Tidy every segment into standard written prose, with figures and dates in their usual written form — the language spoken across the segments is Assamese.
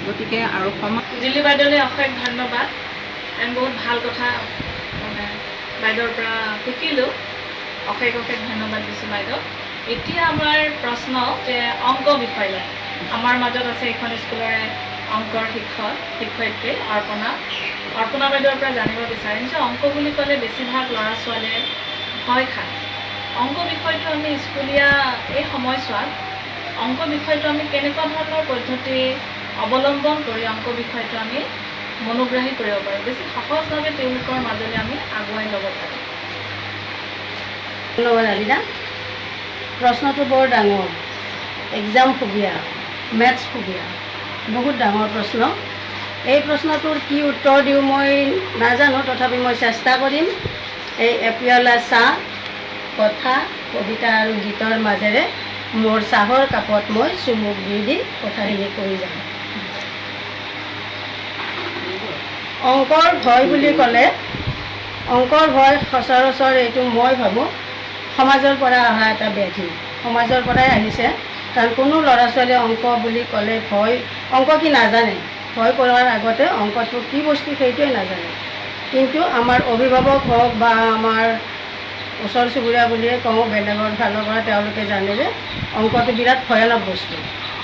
গতিকে আৰু জিলি বাইদেউলৈ অশেষ ধন্যবাদ। আমি বহুত ভাল কথা মানে বাইদেউৰ পৰা শিকিলোঁ। অশেষ ধন্যবাদ দিছোঁ বাইদেউ। এতিয়া আমাৰ প্ৰশ্ন যে অংক বিষয়লৈ আমাৰ মাজত আছে এইখন স্কুলৰে অংকৰ শিক্ষয়িত্ৰী অৰ্পণা বাইদেউৰ পৰা জানিব বিচাৰিম যে অংক বুলি ক'লে বেছিভাগ ল'ৰা ছোৱালীয়ে ভয় খায়। অংক বিষয়টো আমি স্কুলীয়া এই সময়ছোৱাত অংক বিষয়টো আমি কেনেকুৱা ধৰণৰ পদ্ধতি অৱলম্বন কৰি অংক বিষয়টো আমি মনোগ্ৰাহী কৰিব পাৰোঁ, বেছি সহজভাৱে তেওঁলোকৰ মাজলৈ আমি আগুৱাই ল'ব পাৰোঁ। ধন্যবাদ আবিদা। প্ৰশ্নটো বৰ ডাঙৰ, এক্সাম ফোবিয়া, মেথছ ফোবিয়া, বহুত ডাঙৰ প্ৰশ্ন। এই প্ৰশ্নটোৰ কি উত্তৰ দিওঁ মই নাজানো, তথাপি মই চেষ্টা কৰিম। এই এপিয়লা চাহ, কথা, কবিতা আৰু গীতৰ মাজেৰে মোৰ চাহৰ কাপত মই চুমুক দি কথাখিনি কৈ যাম। অংকৰ ভয় বুলি ক'লে, অংকৰ ভয় সচৰাচৰ এইটো মই ভাবোঁ সমাজৰ পৰা অহা এটা ব্যাধি, সমাজৰ পৰাই আহিছে। কাৰণ কোনো ল'ৰা ছোৱালীয়ে অংক বুলি ক'লে অংক কি নাজানে, ভয় কৰাৰ আগতে অংকটো কি বস্তু সেইটোৱে নাজানে। কিন্তু আমাৰ অভিভাৱক হওক বা আমাৰ ওচৰ চুবুৰীয়া বুলিয়ে কওঁ, বেলেগৰ ফালৰ পৰা তেওঁলোকে জানে যে অংকটো বিৰাট ভয়ানক বস্তু।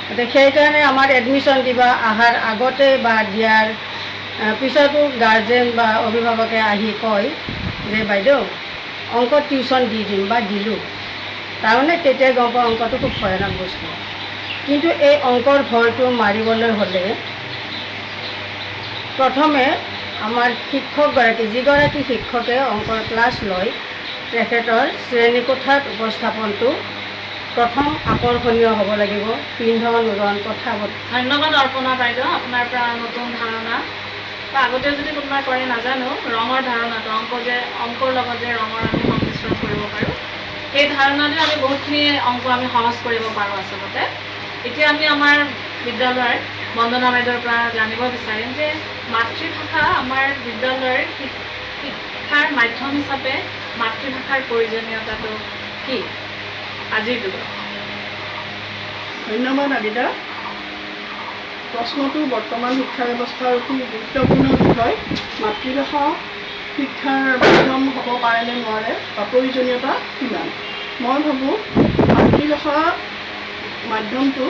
গতিকে সেইকাৰণে আমাৰ এডমিশ্যন দিবা অহাৰ আগতে বা দিয়াৰ পিছতো গাৰ্জেন বা অভিভাৱকে আহি কয় যে বাইদেউ অংক টিউশ্যন দি দিম বা দিলোঁ, তাৰমানে তেতিয়াই গম পাওঁ অংকটো খুব ভয়ানক বস্তু। কিন্তু এই অংকৰ ভয়টো মাৰিবলৈ হ'লে প্ৰথমে আমাৰ শিক্ষকগৰাকী, যিগৰাকী শিক্ষকে অংকৰ ক্লাছ লয়, তেখেতৰ শ্ৰেণীকোঠাত উপস্থাপনটো প্ৰথম আকৰ্ষণীয় হ'ব লাগিব। পিন্ধন উৰণ কথা ধন্যবাদ অৰ্পণা বাইদেউ, আপোনাৰ পৰা নতুন ধাৰণা বা আগতে যদি কোনোবাই কৰে নাজানো, ৰঙৰ ধাৰণাটো অংকৰ লগত যে ৰঙৰ আমি সংমিশ্ৰণ কৰিব পাৰোঁ, সেই ধাৰণাটো আমি বহুতখিনি অংক আমি সহজ কৰিব পাৰোঁ আচলতে। এতিয়া আমি আমাৰ বিদ্যালয়ৰ বন্দনা বাইদেউৰ পৰা জানিব বিচাৰিম যে মাতৃভাষা আমাৰ বিদ্যালয়ৰ শিক্ষাৰ মাধ্যম হিচাপে মাতৃভাষাৰ প্ৰয়োজনীয়তাটো কি আজিৰ যুগত? ধন্যবাদ আবিদা। প্ৰশ্নটো বৰ্তমান শিক্ষা ব্যৱস্থাৰ অতি গুৰুত্বপূৰ্ণ বিষয়। মাতৃভাষা শিক্ষাৰ মাধ্যম হ'ব পাৰেনে নোৱাৰে বা প্ৰয়োজনীয়তা কিমান? মই ভাবোঁ মাতৃভাষা মাধ্যমটো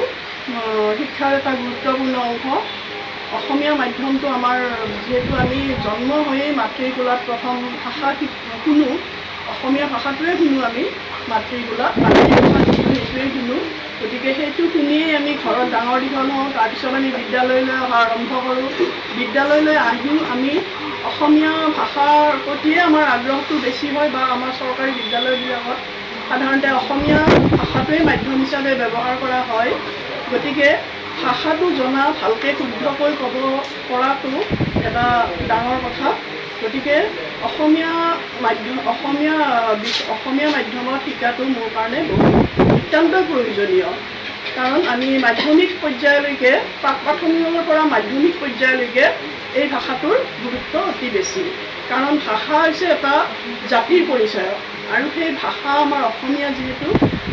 শিক্ষাৰ এটা গুৰুত্বপূৰ্ণ অংশ। অসমীয়া মাধ্যমটো আমাৰ যিহেতু আমি জন্ম হৈয়ে মাতৃৰ কোলাত প্ৰথম ভাষা শুনো, অসমীয়া ভাষাটোৱে শুনো আমি মাতৃৰ কোলাত, মাতৃভাষা যিটো সেইটোৱে শুনো। গতিকে সেইটো শুনিয়েই আমি ঘৰত ডাঙৰ দীঘল হওঁ। তাৰপিছত আমি বিদ্যালয়লৈ অহা আৰম্ভ কৰোঁ। বিদ্যালয়লৈ আহিও আমি অসমীয়া ভাষাৰ প্ৰতিয়ে আমাৰ আগ্ৰহটো বেছি হয় বা আমাৰ চৰকাৰী বিদ্যালয়বিলাকত সাধাৰণতে অসমীয়া ভাষাটোৱে মাধ্যম হিচাপে ব্যৱহাৰ কৰা হয়। গতিকে ভাষাটো জনা, ভালকৈ শুদ্ধকৈ ক'ব পৰাটো এটা ডাঙৰ কথা। গতিকে অসমীয়া মাধ্যমত শিকাটো মোৰ কাৰণে অত্যন্ত প্ৰয়োজনীয়। কাৰণ আমি মাধ্যমিক পৰ্যায়লৈকে, প্ৰাক প্ৰাথমিকৰ পৰা মাধ্যমিক পৰ্যায়লৈকে এই ভাষাটোৰ গুৰুত্ব অতি বেছি। কাৰণ ভাষা হৈছে এটা জাতিৰ পৰিচয় আৰু সেই ভাষা আমাৰ অসমীয়া যিহেতু,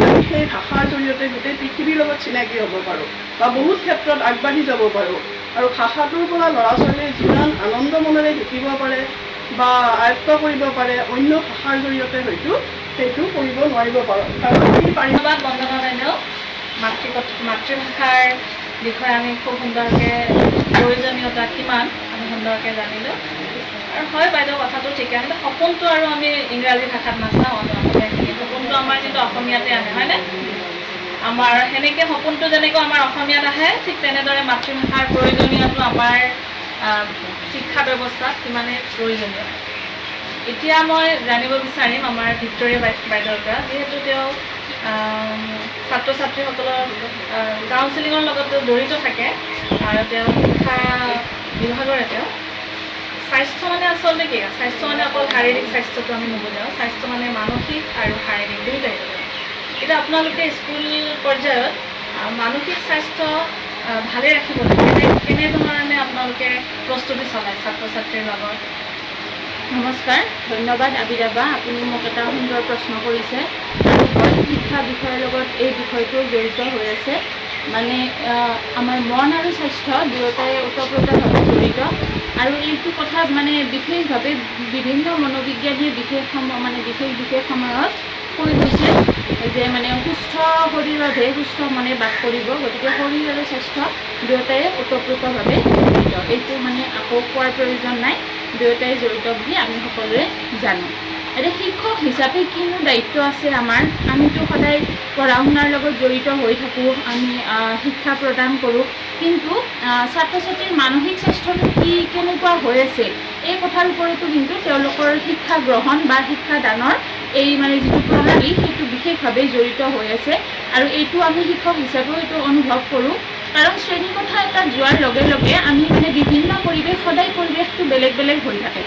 আমি সেই ভাষাৰ জৰিয়তে গোটেই পৃথিৱীৰ লগত চিনাকি হ'ব পাৰোঁ বা বহুত ক্ষেত্ৰত আগবাঢ়ি যাব পাৰোঁ। আৰু ভাষাটোৰ পৰা ল'ৰা ছোৱালীয়ে যিমান আনন্দ মনেৰে শিকিব পাৰে বা আয়ত্ব কৰিব পাৰে, অন্য ভাষাৰ জৰিয়তে হয়তো সেইটো কৰিব নোৱাৰিব পাৰোঁ। কাৰণ ধন্যবাদ বন্দনা বাইদেউ। মাতৃভাষাৰ বিষয়ে আমি খুব সুন্দৰকৈ প্ৰয়োজনীয়তা কিমান আমি সুন্দৰকৈ জানিলোঁ। আৰু হয় বাইদেউ কথাটো ঠিকে, আমি সপোনটো আৰু আমি ইংৰাজী ভাষাত নাচাওঁ, সপোনটো আমাৰ কিন্তু অসমীয়াতে আহে, হয়নে? আমাৰ সেনেকৈ সপোনটো যেনেকৈ আমাৰ অসমীয়াত আহে, ঠিক তেনেদৰে মাতৃভাষাৰ প্ৰয়োজনীয়টো আমাৰ শিক্ষা ব্যৱস্থাত কিমানে প্ৰয়োজনীয়। এতিয়া মই জানিব বিচাৰিম আমাৰ ভিক্টৰিয়া বাইদেউৰ পৰা, যিহেতু তেওঁ ছাত্ৰ ছাত্ৰীসকলৰ কাউন্সিলিঙৰ লগত জড়িত থাকে আৰু তেওঁ শিক্ষা বিভাগৰে তেওঁ। স্বাস্থ্য মানে আচলতে কি? স্বাস্থ্য মানে অকল শাৰীৰিক স্বাস্থ্যটো আমি নুবুজাওঁ, স্বাস্থ্য মানে মানসিক আৰু শাৰীৰিক দুয়োটাই। এতিয়া আপোনালোকে স্কুল পৰ্যায়ত মানসিক স্বাস্থ্য ভালে ৰাখিবলৈ কেনেধৰণে আপোনালোকে প্ৰস্তুতি চলায় ছাত্ৰ ছাত্ৰীৰ লগত? নমস্কাৰ, ধন্যবাদ আবিদা বা, আপুনি মোক এটা সুন্দৰ প্ৰশ্ন কৰিছে। শিক্ষা বিষয়ৰ লগত এই বিষয়টো জড়িত হৈ আছে। মানে আমাৰ মন আৰু স্বাস্থ্য দুয়োটাই ওতঃপ্ৰোতভাৱে জড়িত আৰু এইটো কথাত মানে বিশেষভাৱে বিভিন্ন মনোবিজ্ঞানীয়ে বিশেষ সময়ত কৈ গৈছে যে মানে সুস্থ শৰীৰতহে সুস্থ মনে বাস কৰিব, গতিকে শৰীৰ আৰু স্বাস্থ্য দুয়োটাই ওতঃপ্ৰোতভাৱে জড়িত। এইটো মানে আকৌ কোৱাৰ প্ৰয়োজন নাই, দুয়োটাই জড়িত বুলি আমি সকলোৱে জানো। এতিয়া শিক্ষক হিচাপে কিনো দায়িত্ব আছে আমাৰ? আমিতো সদায় পঢ়া শুনাৰ লগত জড়িত হৈ থাকোঁ, আমি শিক্ষা প্ৰদান কৰোঁ, কিন্তু ছাত্ৰ ছাত্ৰীৰ মানসিক স্বাস্থ্যটো কেনেকুৱা হৈ আছে এই কথাৰ ওপৰতো কিন্তু তেওঁলোকৰ শিক্ষা গ্ৰহণ বা শিক্ষাদানৰ এই মানে যিটো প্ৰণালী সেইটো বিশেষভাৱে জড়িত হৈ আছে। আৰু এইটো আমি শিক্ষক হিচাপেও এইটো অনুভৱ কৰোঁ, কাৰণ শ্ৰেণীকোঠা এটাত যোৱাৰ লগে লগে আমি মানে বিভিন্ন পৰিৱেশ, সদায় পৰিৱেশটো বেলেগ বেলেগ হৈ থাকে।